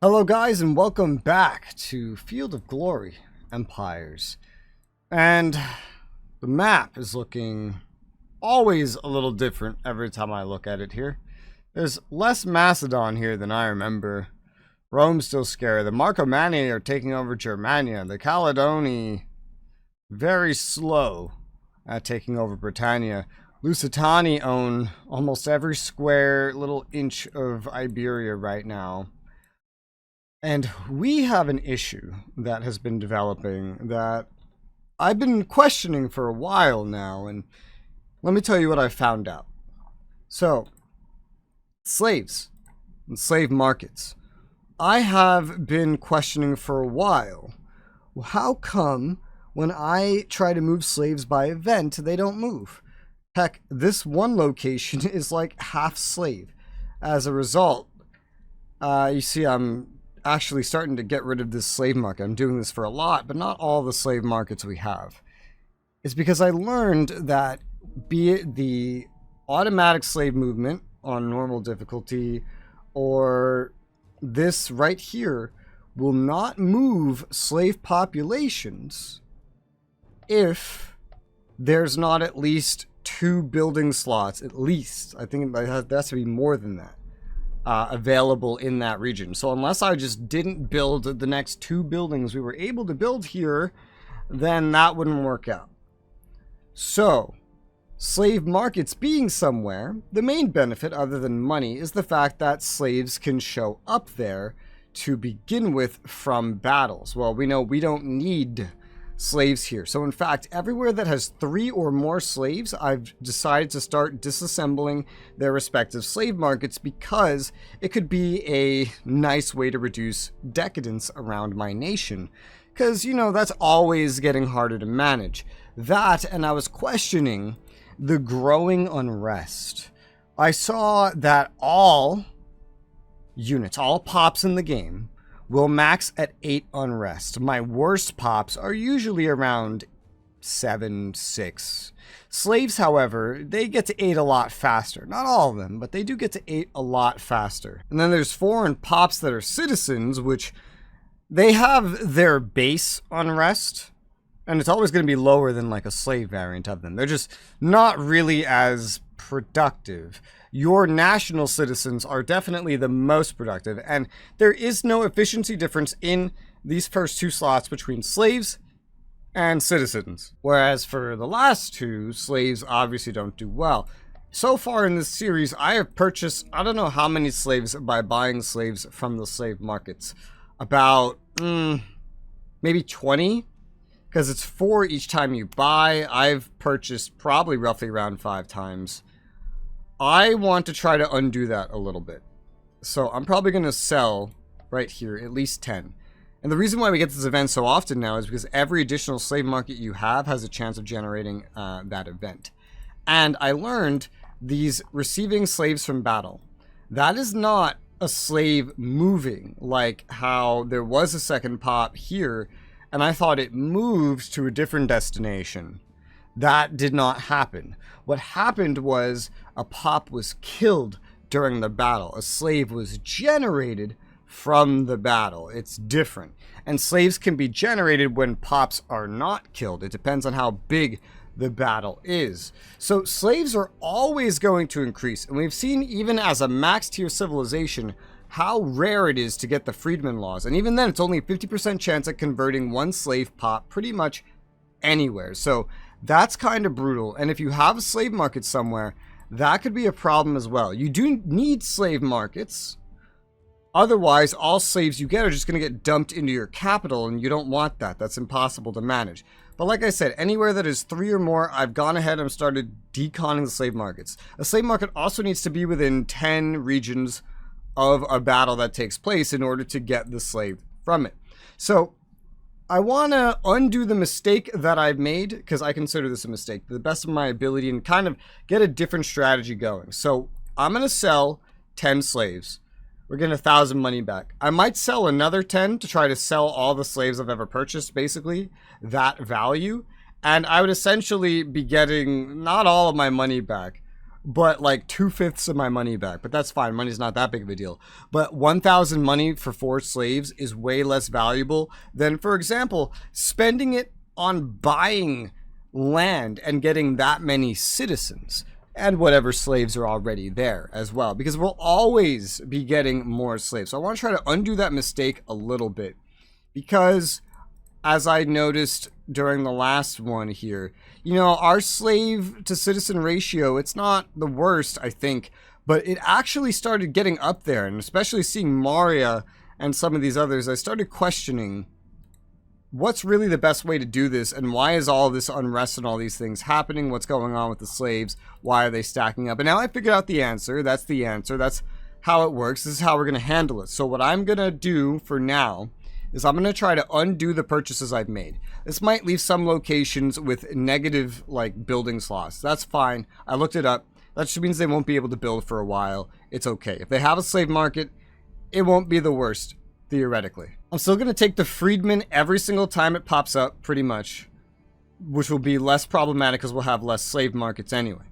Hello guys and welcome back to Field of Glory Empires. And the map is looking always a little different every time I look at it here. There's less Macedon here than I remember. Rome's still scary. The Marcomanni are taking over Germania. The Caledoni very slow at taking over Britannia. Lusitani own almost every square little inch of Iberia right now. And we have an issue that has been developing that I've been questioning for a while now, and let me tell you what I found out. So, slaves and slave markets. I have been questioning for a while. Well, how come when I try to move slaves by event, they don't move? Heck, this one location is like half slave. As a result, you see I'm actually starting to get rid of this slave market. I'm doing this for a lot, but not all the slave markets we have. It's because I learned that be it the automatic slave movement on normal difficulty or this right here will not move slave populations if there's not at least 2 building slots, at least. I think that has to be more than that. Available in that region. So unless I just didn't build the next 2 buildings we were able to build here, then that wouldn't work out. So, slave markets being somewhere, the main benefit other than money is the fact that slaves can show up there to begin with from battles. Well, we know we don't need slaves here. So in fact, everywhere that has 3 or more slaves, I've decided to start disassembling their respective slave markets because it could be a nice way to reduce decadence around my nation. Because, you know, that's always getting harder to manage. That, and I was questioning the growing unrest. I saw that all units, all pops in the game, will max at 8 unrest. My worst pops are usually around 7, 6. Slaves, however, they get to 8 a lot faster. Not all of them, but they do get to 8 a lot faster. And then there's foreign pops that are citizens, which they have their base unrest, and it's always going to be lower than like a slave variant of them. They're just not really as productive. Your national citizens are definitely the most productive, and there is no efficiency difference in these first 2 slots between slaves and citizens. Whereas for the last 2, slaves obviously don't do well. So far in this series, I have purchased, I don't know how many slaves by buying slaves from the slave markets. About, maybe 20? Because it's 4 each time you buy. I've purchased probably roughly around 5 times. I want to try to undo that a little bit. So I'm probably going to sell right here at least 10. And the reason why we get this event so often now is because every additional slave market you have has a chance of generating that event. And I learned these receiving slaves from battle. That is not a slave moving like how there was a second pop here and I thought it moved to a different destination. That did not happen. What happened was a pop was killed during the battle. A slave was generated from the battle. It's different. And slaves can be generated when pops are not killed. It depends on how big the battle is. So slaves are always going to increase. And we've seen even as a max tier civilization how rare it is to get the freedmen laws. And even then it's only a 50% chance at converting 1 slave pop pretty much anywhere. So that's kind of brutal. And if you have a slave market somewhere, that could be a problem as well. You do need slave markets. Otherwise, all slaves you get are just going to get dumped into your capital, and you don't want that. That's impossible to manage. But like I said, anywhere that is 3 or more, I've gone ahead and started deconning the slave markets. A slave market also needs to be within 10 regions of a battle that takes place in order to get the slave from it. So I want to undo the mistake that I've made, because I consider this a mistake, to the best of my ability, and kind of get a different strategy going. So I'm going to sell 10 slaves. We're getting 1,000 money back. I might sell another 10 to try to sell all the slaves I've ever purchased, basically, that value. And I would essentially be getting not all of my money back, but like 2/5 of my money back. But that's fine. Money's not that big of a deal. But 1,000 money for 4 slaves is way less valuable than, for example, spending it on buying land and getting that many citizens and whatever slaves are already there as well, because we'll always be getting more slaves. So I want to try to undo that mistake a little bit, because as I noticed during the last one here, you know, our slave to citizen ratio, it's not the worst, I think, but it actually started getting up there. And especially seeing Maria and some of these others, I started questioning what's really the best way to do this, and why is all this unrest and all these things happening? What's going on with the slaves? Why are they stacking up? And now I figured out the answer. That's the answer. That's how it works. This is how we're going to handle it. So what I'm going to do for now is I'm going to try to undo the purchases I've made. This might leave some locations with negative, like, building slots. That's fine. I looked it up. That just means they won't be able to build for a while. It's okay. If they have a slave market, it won't be the worst, theoretically. I'm still going to take the freedmen every single time it pops up, pretty much, which will be less problematic because we'll have less slave markets anyway.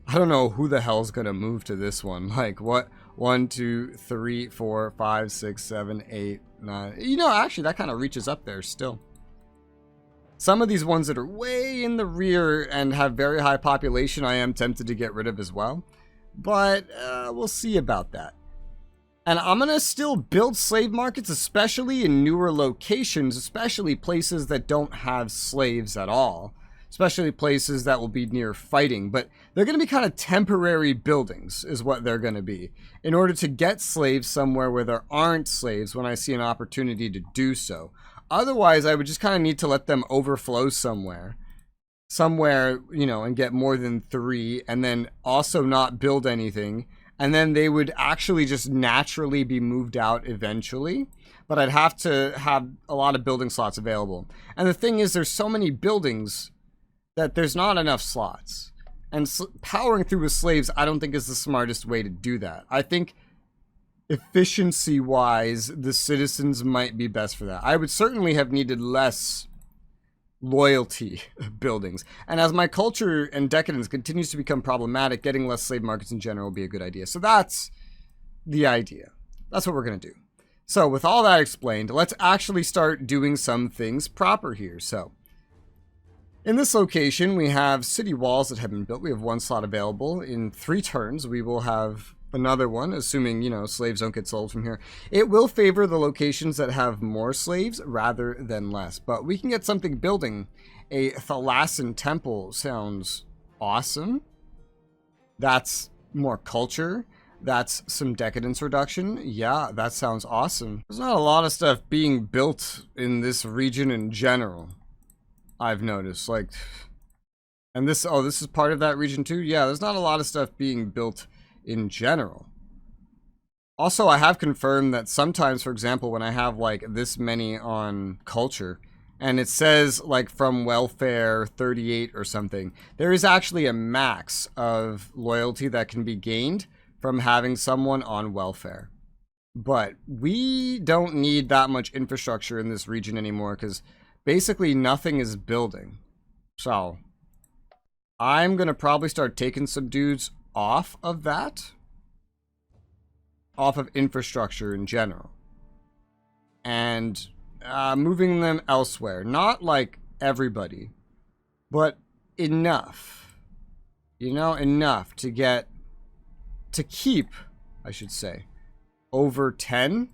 I don't know who the hell's going to move to this one. Like, what? 1, 2, 3, 4, 5, 6, 7, 8, 9. You know, actually, that kind of reaches up there still. Some of these ones that are way in the rear and have very high population, I am tempted to get rid of as well. But we'll see about that. And I'm going to still build slave markets, especially in newer locations, especially places that don't have slaves at all. Especially places that will be near fighting. But they're going to be kind of temporary buildings, is what they're going to be, in order to get slaves somewhere where there aren't slaves when I see an opportunity to do so. Otherwise, I would just kind of need to let them overflow somewhere, you know, and get more than 3, and then also not build anything. And then they would actually just naturally be moved out eventually. But I'd have to have a lot of building slots available. And the thing is, there's so many buildings that there's not enough slots. And powering through with slaves, I don't think is the smartest way to do that. I think efficiency-wise, the citizens might be best for that. I would certainly have needed less loyalty buildings. And as my culture and decadence continues to become problematic, getting less slave markets in general would be a good idea. So that's the idea. That's what we're going to do. So with all that explained, let's actually start doing some things proper here. So in this location, we have city walls that have been built. We have 1 slot available. In 3 turns, we will have another one, assuming, you know, slaves don't get sold from here. It will favor the locations that have more slaves rather than less. But we can get something building. A Thalassan temple sounds awesome. That's more culture. That's some decadence reduction. Yeah, that sounds awesome. There's not a lot of stuff being built in this region in general, I've noticed. Like, and this, oh, this is part of that region too? Yeah, there's not a lot of stuff being built in general. Also, I have confirmed that sometimes, for example, when I have like this many on culture, and it says like from welfare 38 or something, there is actually a max of loyalty that can be gained from having someone on welfare. But we don't need that much infrastructure in this region anymore, because basically nothing is building. So I'm gonna probably start taking some dudes off of that, off of infrastructure in general, and moving them elsewhere. Not like everybody, but enough, you know, enough to get, to keep, I should say, over 10,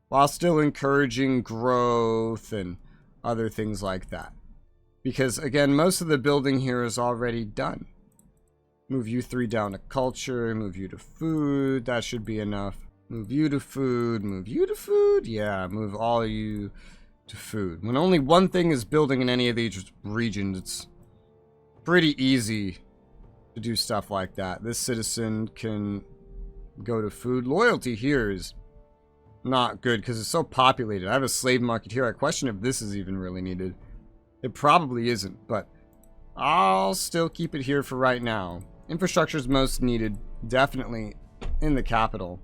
while still encouraging growth and other things like that. Because again, most of the building here is already done. Move you 3 down to culture, move you to food, that should be enough. Move you to food, move you to food, yeah, move all of you to food. When only one thing is building in any of these regions, it's pretty easy to do stuff like that. This citizen can go to food. Loyalty here is not good because it's so populated. I have a slave market here. I question if this is even really needed. It probably isn't, but I'll still keep it here for right now. Infrastructure is most needed, definitely in the capital.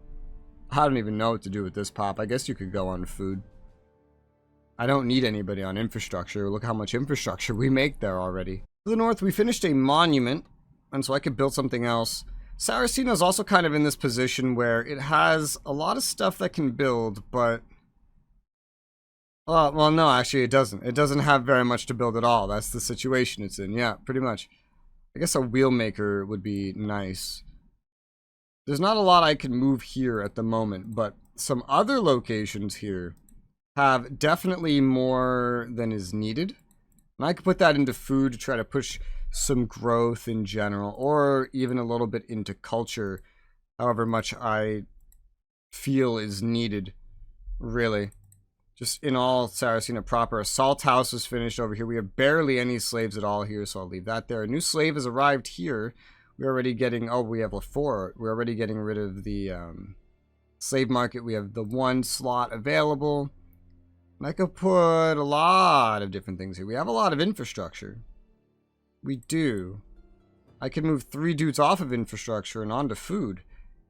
I don't even know what to do with this pop. I guess you could go on food. I don't need anybody on infrastructure. Look how much infrastructure we make there already. To the north, we finished a monument and so I could build something else. Saraceno is also kind of in this position where it has a lot of stuff that can build, but... well, no, actually it doesn't. It doesn't have very much to build at all. That's the situation it's in. Yeah, pretty much. I guess a wheel maker would be nice. There's not a lot I can move here at the moment, but some other locations here have definitely more than is needed. And I could put that into food to try to push some growth in general, or even a little bit into culture, however much I feel is needed, really. Just in all, Saraceno proper. A salt house is finished over here. We have barely any slaves at all here, so I'll leave that there. A new slave has arrived here. We're already getting... oh, we have a 4. We're already getting rid of the slave market. We have the 1 slot available. And I could put a lot of different things here. We have a lot of infrastructure. We do. I could move 3 dudes off of infrastructure and onto food.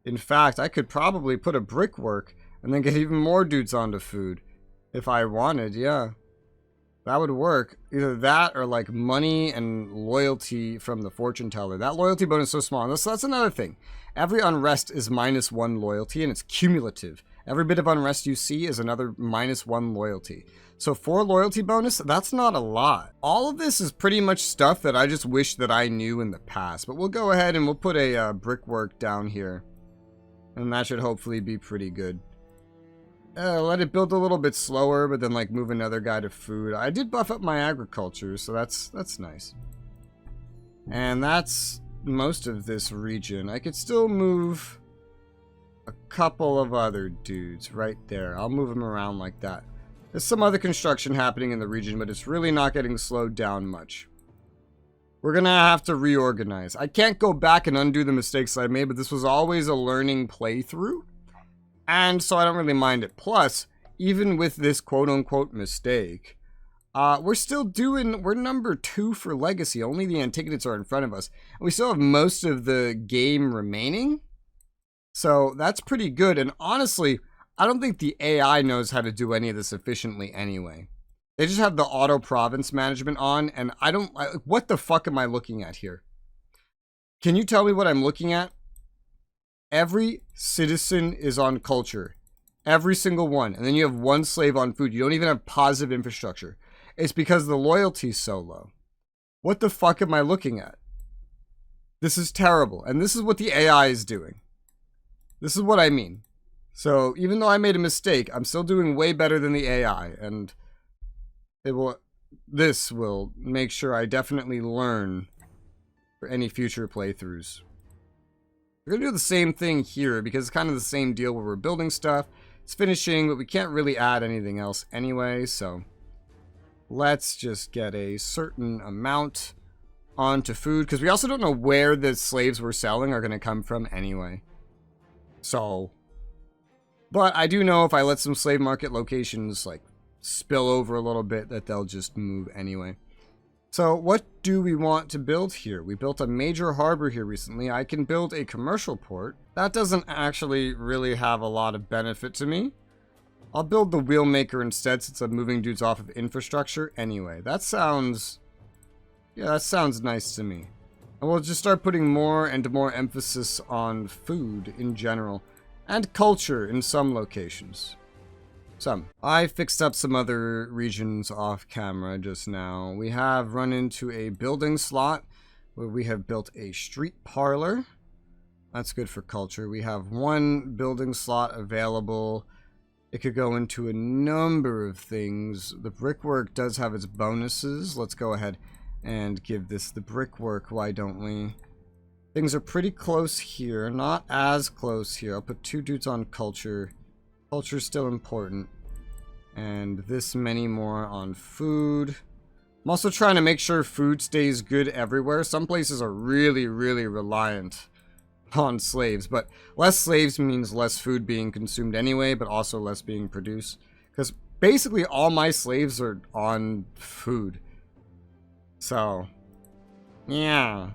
In fact, I could probably put a brickwork and then get even more dudes onto food. If I wanted, yeah. That would work. Either that or like money and loyalty from the fortune teller. That loyalty bonus is so small. So that's another thing. Every unrest is -1 loyalty and it's cumulative. Every bit of unrest you see is another -1 loyalty. So 4 loyalty bonus, that's not a lot. All of this is pretty much stuff that I just wish that I knew in the past. But we'll go ahead and we'll put a brickwork down here. And that should hopefully be pretty good. Let it build a little bit slower, but then like move another guy to food. I did buff up my agriculture, so that's nice. And that's most of this region. I could still move a couple of other dudes right there. I'll move them around like that. There's some other construction happening in the region, but it's really not getting slowed down much. We're gonna have to reorganize. I can't go back and undo the mistakes I made, but this was always a learning playthrough. And so I don't really mind it. Plus, even with this quote-unquote mistake, we're number 2 for legacy. Only the Antiquities are in front of us. And we still have most of the game remaining. So that's pretty good. And honestly, I don't think the AI knows how to do any of this efficiently anyway. They just have the auto province management on, and what the fuck am I looking at here? Can you tell me what I'm looking at? Every citizen is on culture. Every single one. And then you have 1 slave on food. You don't even have positive infrastructure. It's because the loyalty's so low. What the fuck am I looking at? This is terrible. And this is what the AI is doing. This is what I mean. So even though I made a mistake, I'm still doing way better than the AI. And this will make sure I definitely learn for any future playthroughs. We're going to do the same thing here because it's kind of the same deal where we're building stuff. It's finishing, but we can't really add anything else anyway. So let's just get a certain amount onto food because we also don't know where the slaves we're selling are going to come from anyway. So, but I do know if I let some slave market locations like spill over a little bit that they'll just move anyway. So what do we want to build here? We built a major harbor here recently. I can build a commercial port. That doesn't actually really have a lot of benefit to me. I'll build the wheel maker instead since I'm moving dudes off of infrastructure anyway. That sounds... yeah, that sounds nice to me. And we'll just start putting more and more emphasis on food in general. And culture in some locations. I fixed up some other regions off camera just now. We have run into a building slot where we have built a street parlor. That's good for culture. We have 1 building slot available. It could go into a number of things. The brickwork does have its bonuses. Let's go ahead and give this the brickwork. Why don't we? Things are pretty close here. Not as close here. I'll put 2 dudes on culture. Culture's still important. And this many more on food. I'm also trying to make sure food stays good everywhere. Some places are really, really reliant on slaves. But less slaves means less food being consumed anyway, but also less being produced. Because basically all my slaves are on food. So, yeah.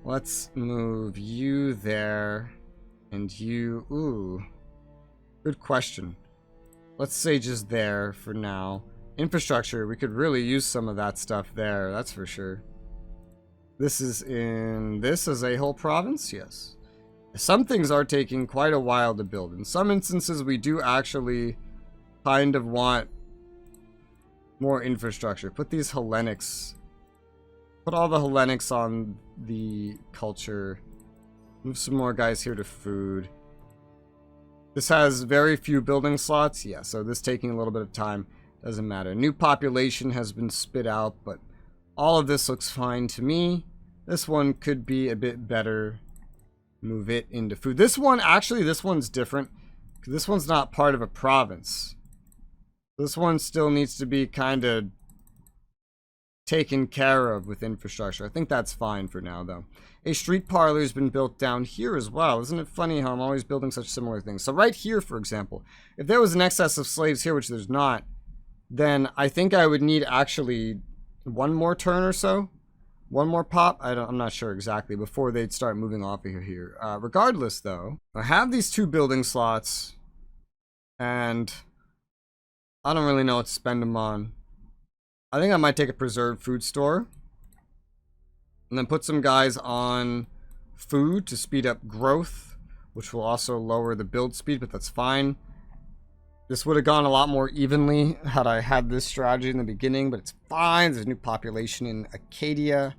Let's move you there. And you... ooh. Good question. Let's say just there for now. Infrastructure, we could really use some of that stuff there, that's for sure. This is in this as a whole province? Yes. Some things are taking quite a while to build. In some instances, we do actually kind of want more infrastructure. Put these Hellenics. Put all the Hellenics on the culture. Move some more guys here to food. This has very few building slots. Yeah, so this taking a little bit of time. Doesn't matter. New population has been spit out, but all of this looks fine to me. This one could be a bit better. Move it into food. This one, actually, this one's different. This one's not part of a province. This one still needs to be kind of taken care of with infrastructure. I think that's fine for now, though. A street parlor has been built down here as well. Isn't it funny how I'm always building such similar things? So right here, for example, if there was an excess of slaves here, which there's not, then I think I would need actually one more turn or so. One more pop? I'm not sure exactly, before they'd start moving off of here. Regardless, though, I have these 2 building slots, and I don't really know what to spend them on. I think I might take a preserved food store, and then put some guys on food to speed up growth, which will also lower the build speed, but that's fine. This would have gone a lot more evenly had I had this strategy in the beginning, but it's fine. There's a new population in Acadia.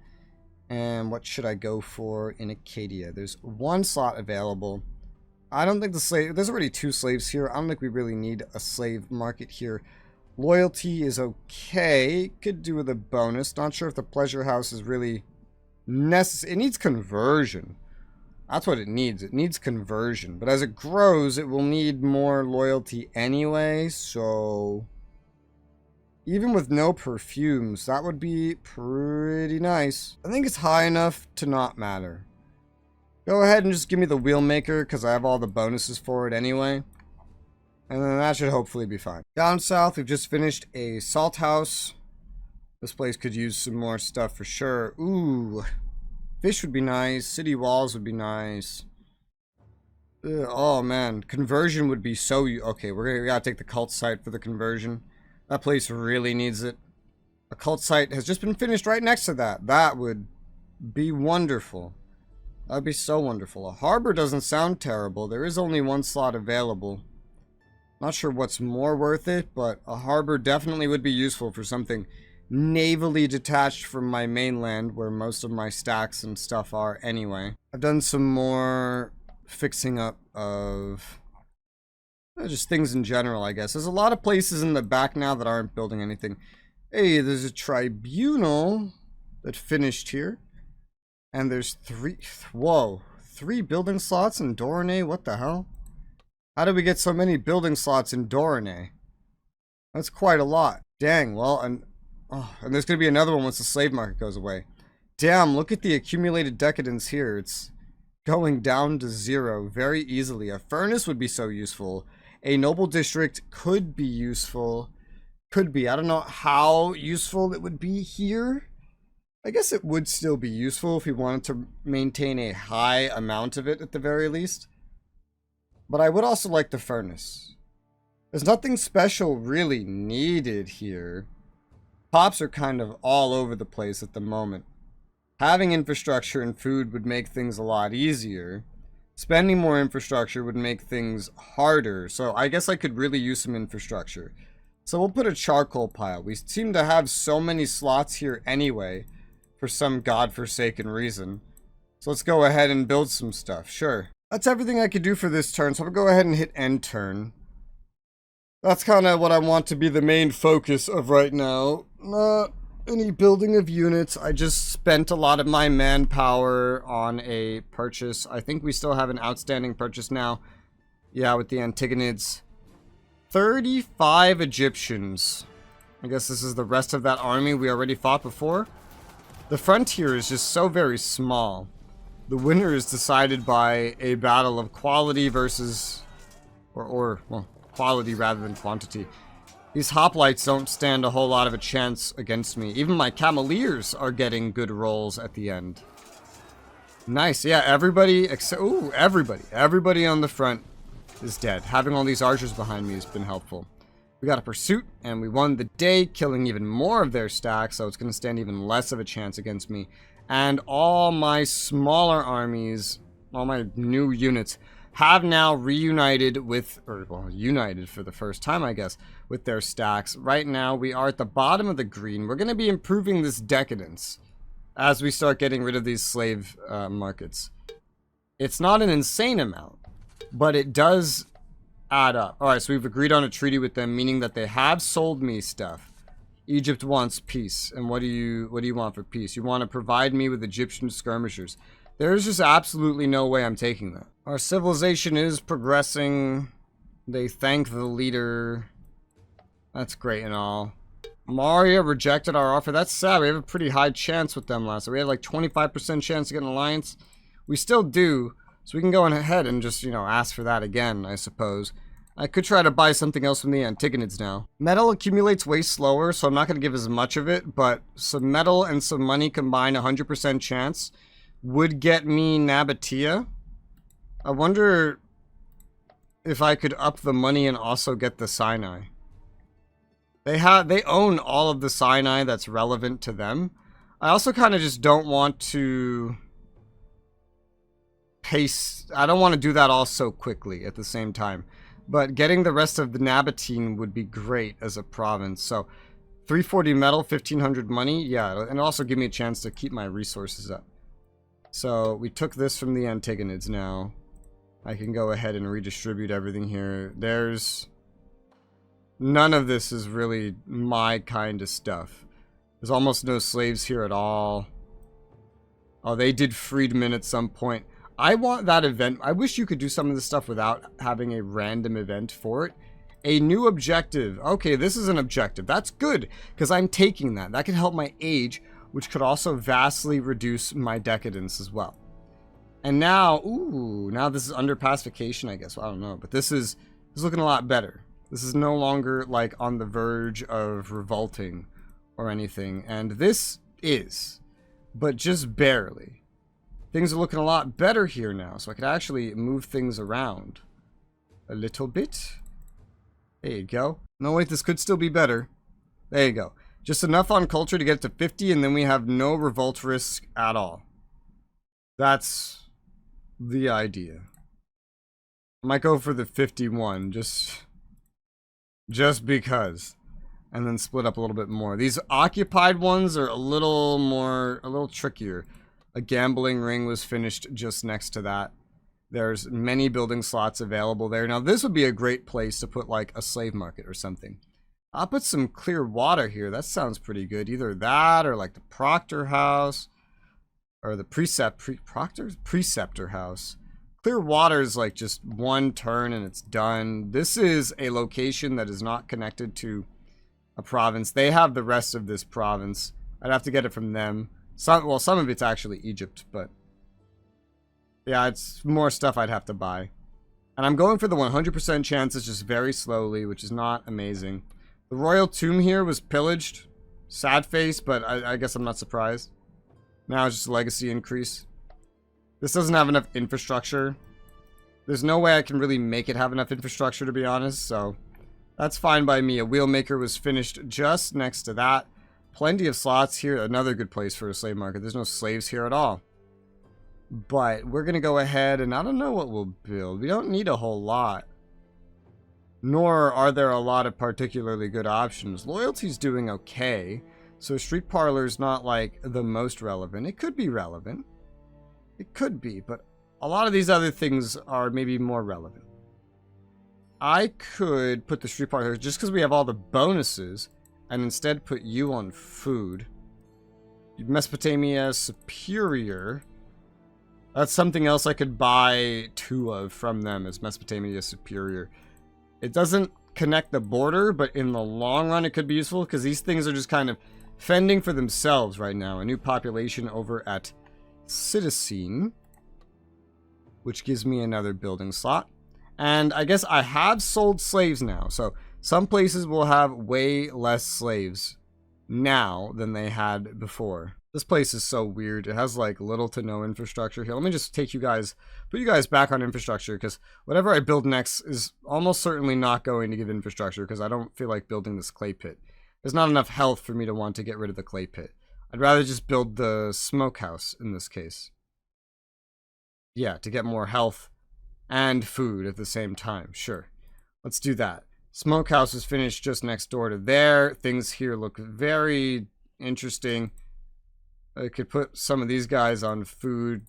And what should I go for in Acadia? There's 1 slot available. I don't think the slave... There's already 2 slaves here. I don't think we really need a slave market here. Loyalty is okay. Could do with a bonus. Not sure if the pleasure house is really necessary. It needs conversion. That's what it needs. It needs conversion. But as it grows, it will need more loyalty anyway. So even with no perfumes, that would be pretty nice. I think it's high enough to not matter. Go ahead and just give me the wheel maker because I have all the bonuses for it anyway. And then that should hopefully be fine. Down south, we've just finished a salt house. This place could use some more stuff for sure. Ooh. Fish would be nice. City walls would be nice. Oh man, conversion would be so... Okay, we gotta take the cult site for the conversion. That place really needs it. A cult site has just been finished right next to that. That would be wonderful. That'd be so wonderful. A harbor doesn't sound terrible. There is only 1 slot available. Not sure what's more worth it, but a harbor definitely would be useful for something navally detached from my mainland, where most of my stacks and stuff are anyway. I've done some more fixing up of just things in general, I guess. There's a lot of places in the back now that aren't building anything. Hey, there's a tribunal that finished here. And there's 3... Whoa. 3 building slots in Dorne? What the hell? How did we get so many building slots in Dorne? That's quite a lot. Dang, well, and there's going to be another one once the slave market goes away. Damn, look at the accumulated decadence here. It's going down to 0 very easily. A furnace would be so useful. A noble district could be useful. Could be. I don't know how useful it would be here. I guess it would still be useful if we wanted to maintain a high amount of it at the very least. But I would also like the furnace. There's nothing special really needed here. Pops are kind of all over the place at the moment. Having infrastructure and food would make things a lot easier. Spending more infrastructure would make things harder. So I guess I could really use some infrastructure. So we'll put a charcoal pile. We seem to have so many slots here anyway, for some godforsaken reason. So let's go ahead and build some stuff. Sure. That's everything I could do for this turn. So I'm going to go ahead and hit end turn. That's kind of what I want to be the main focus of right now. Not any building of units. I just spent a lot of my manpower on a purchase. I think we still have an outstanding purchase now. Yeah, with the Antigonids. 35 Egyptians. I guess this is the rest of that army we already fought before. The frontier is just so very small. The winner is decided by a battle of quality versus... well, quality rather than quantity. These hoplites don't stand a whole lot of a chance against me. Even my cameleers are getting good rolls at the end. Nice. Yeah, everybody except... Ooh, everybody. Everybody on the front is dead. Having all these archers behind me has been helpful. We got a pursuit, and we won the day, killing even more of their stacks, so it's going to stand even less of a chance against me. And all my smaller armies, all my new units, have now reunited with, or well, united for the first time, I guess, with their stacks. Right now, we are at the bottom of the green. We're going to be improving this decadence as we start getting rid of these slave markets. It's not an insane amount, but it does add up. All right, so we've agreed on a treaty with them, meaning that they have sold me stuff. Egypt wants peace, and what do you want for peace? You want to provide me with Egyptian skirmishers. There's just absolutely no way I'm taking that. Our civilization is progressing. They thank the leader. That's great and all. Maria rejected our offer. That's sad. We have a pretty high chance with them last. We had like 25% chance to get an alliance. We still do, so we can go ahead and just, you know, ask for that again, I suppose. I could try to buy something else from the Antigonids now. Metal accumulates way slower, so I'm not going to give as much of it, but some metal and some money combined, 100% chance, would get me Nabatea. I wonder if I could up the money and also get the Sinai. They own all of the Sinai that's relevant to them. I also kind of just don't want to pace. I don't want to do that all so quickly at the same time. But getting the rest of the Nabatean would be great as a province. So 340 metal, 1500 money. Yeah, and also give me a chance to keep my resources up. So we took this from the Antigonids now. I can go ahead and redistribute everything here. None of this is really my kind of stuff. There's almost no slaves here at all. Oh, they did freedmen at some point. I want that event. I wish you could do some of this stuff without having a random event for it. A new objective. Okay, this is an objective. That's good, because I'm taking that. That could help my age, which could also vastly reduce my decadence as well. And now, ooh, now this is under pacification, I guess. Well, I don't know, but this is looking a lot better. This is no longer like on the verge of revolting or anything. And this is, but just barely. Things are looking a lot better here now, so I could actually move things around a little bit. There you go. No, wait, this could still be better. There you go. Just enough on culture to get to 50, and then we have no revolt risk at all. That's the idea. I might go for the 51, just because. And then split up a little bit more. These occupied ones are a little trickier. A gambling ring was finished just next to that. There's many building slots available there. Now, this would be a great place to put, like, a slave market or something. I'll put some clear water here. That sounds pretty good. Either that or, like, the Proctor House. Or the Preceptor House. Clear water is, like, just one turn and it's done. This is a location that is not connected to a province. They have the rest of this province. I'd have to get it from them. Some of it's actually Egypt, but yeah, it's more stuff I'd have to buy. And I'm going for the 100% chances just very slowly, which is not amazing. The royal tomb here was pillaged. Sad face, but I guess I'm not surprised. Now it's just a legacy increase. This doesn't have enough infrastructure. There's no way I can really make it have enough infrastructure, to be honest, so that's fine by me. A wheelmaker was finished just next to that. Plenty of slots here. Another good place for a slave market. There's no slaves here at all. But we're going to go ahead and I don't know what we'll build. We don't need a whole lot. Nor are there a lot of particularly good options. Loyalty's doing okay. So street parlor's not like the most relevant. It could be relevant. It could be. But a lot of these other things are maybe more relevant. I could put the street parlor just because we have all the bonuses. And instead put you on food. Mesopotamia Superior. That's something else I could buy 2 of from them, is Mesopotamia Superior. It doesn't connect the border, but in the long run it could be useful, because these things are just kind of fending for themselves right now. A new population over at Citizen, which gives me another building slot. And I guess I have sold slaves now, so some places will have way less slaves now than they had before. This place is so weird. It has like little to no infrastructure here. Let me just put you guys back on infrastructure, because whatever I build next is almost certainly not going to give infrastructure, because I don't feel like building this clay pit. There's not enough health for me to want to get rid of the clay pit. I'd rather just build the smokehouse in this case. Yeah, to get more health and food at the same time. Sure. Let's do that. Smokehouse is finished just next door to there. Things here look very interesting. I could put some of these guys on food.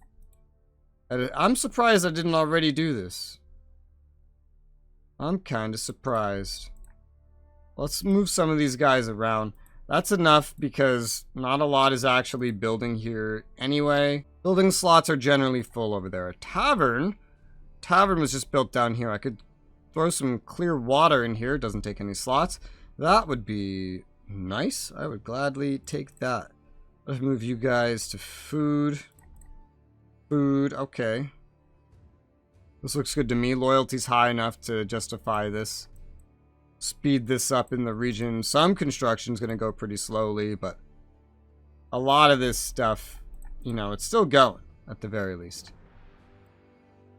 I'm surprised I didn't already do this. I'm kind of surprised. Let's move some of these guys around. That's enough because not a lot is actually building here anyway. Building slots are generally full over there. A tavern? Tavern was just built down here. I could throw some clear water in here. It doesn't take any slots. That would be nice. I would gladly take that. Let's move you guys to food. Food, okay. This looks good to me. Loyalty's high enough to justify this. Speed this up in the region. Some construction's going to go pretty slowly, but a lot of this stuff, you know, it's still going at the very least.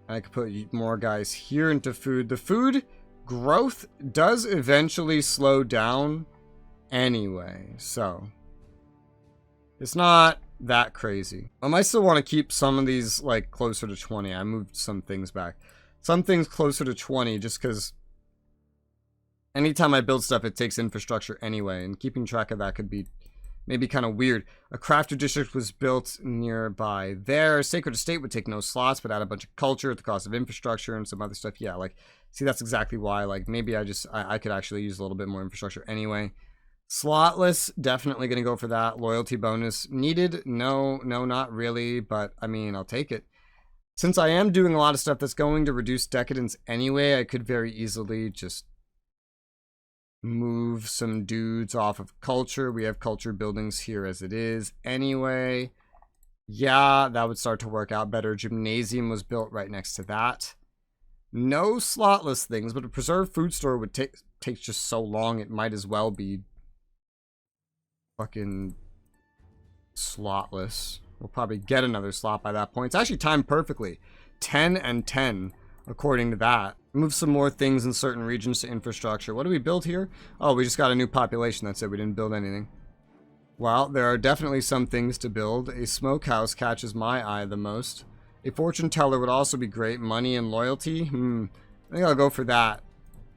I could put more guys here into food. The food growth does eventually slow down anyway, so it's not that crazy. I might still want to keep some of these like closer to 20. I moved some things back. Some things closer to 20 just because anytime I build stuff, it takes infrastructure anyway, and keeping track of that could be maybe kind of weird. A crafter district was built nearby there. Sacred Estate would take no slots, but add a bunch of culture at the cost of infrastructure and some other stuff. Yeah, like, see, that's exactly why. Like, maybe I could actually use a little bit more infrastructure anyway. Slotless, definitely going to go for that. Loyalty bonus needed? No, not really, but I mean, I'll take it. Since I am doing a lot of stuff that's going to reduce decadence anyway, I could very easily just move some dudes off of culture. We have culture buildings here as it is anyway. Yeah, that would start to work out better. Gymnasium was built right next to that. No slotless things, but a preserved food store would take just so long, it might as well be fucking slotless. We'll probably get another slot by that point. It's actually timed perfectly. 10 and 10 according to that. Move some more things in certain regions to infrastructure. What do we build here? Oh, we just got a new population. That's it. We didn't build anything. Well, there are definitely some things to build. A smokehouse catches my eye the most. A fortune teller would also be great. Money and loyalty? I think I'll go for that.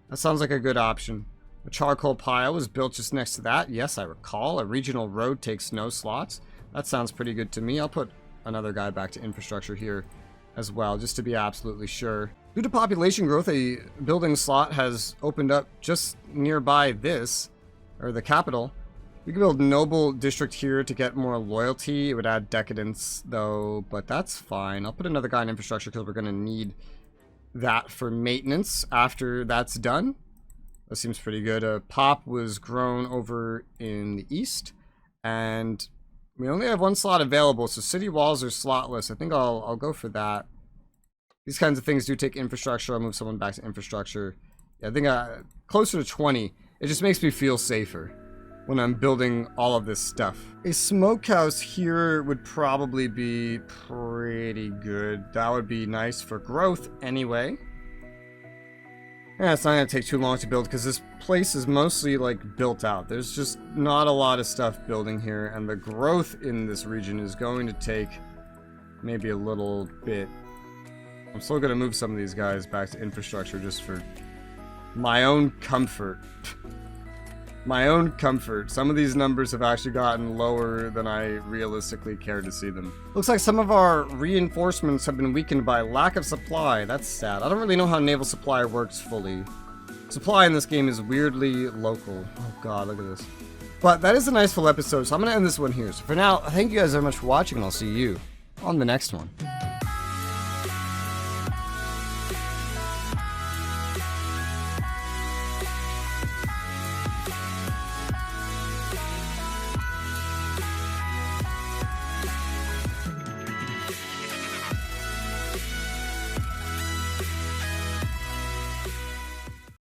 That sounds like a good option. A charcoal pile was built just next to that. Yes, I recall. A regional road takes no slots. That sounds pretty good to me. I'll put another guy back to infrastructure here as well, just to be absolutely sure. Due to population growth, a building slot has opened up just nearby this, or the capital. We can build Noble District here to get more loyalty. It would add decadence, though, but that's fine. I'll put another guy in infrastructure because we're going to need that for maintenance after that's done. That seems pretty good. A pop was grown over in the east, and we only have one slot available, so city walls are slotless. I think I'll go for that. These kinds of things do take infrastructure. I'll move someone back to infrastructure. Yeah, I think closer to 20. It just makes me feel safer when I'm building all of this stuff. A smokehouse here would probably be pretty good. That would be nice for growth anyway. Yeah, it's not going to take too long to build because this place is mostly like built out. There's just not a lot of stuff building here, and the growth in this region is going to take maybe a little bit. I'm still going to move some of these guys back to infrastructure just for my own comfort. My own comfort. Some of these numbers have actually gotten lower than I realistically care to see them. Looks like some of our reinforcements have been weakened by lack of supply. That's sad. I don't really know how naval supply works fully. Supply in this game is weirdly local. Oh god, look at this. But that is a nice full episode, so I'm going to end this one here. So for now, thank you guys very much for watching, and I'll see you on the next one.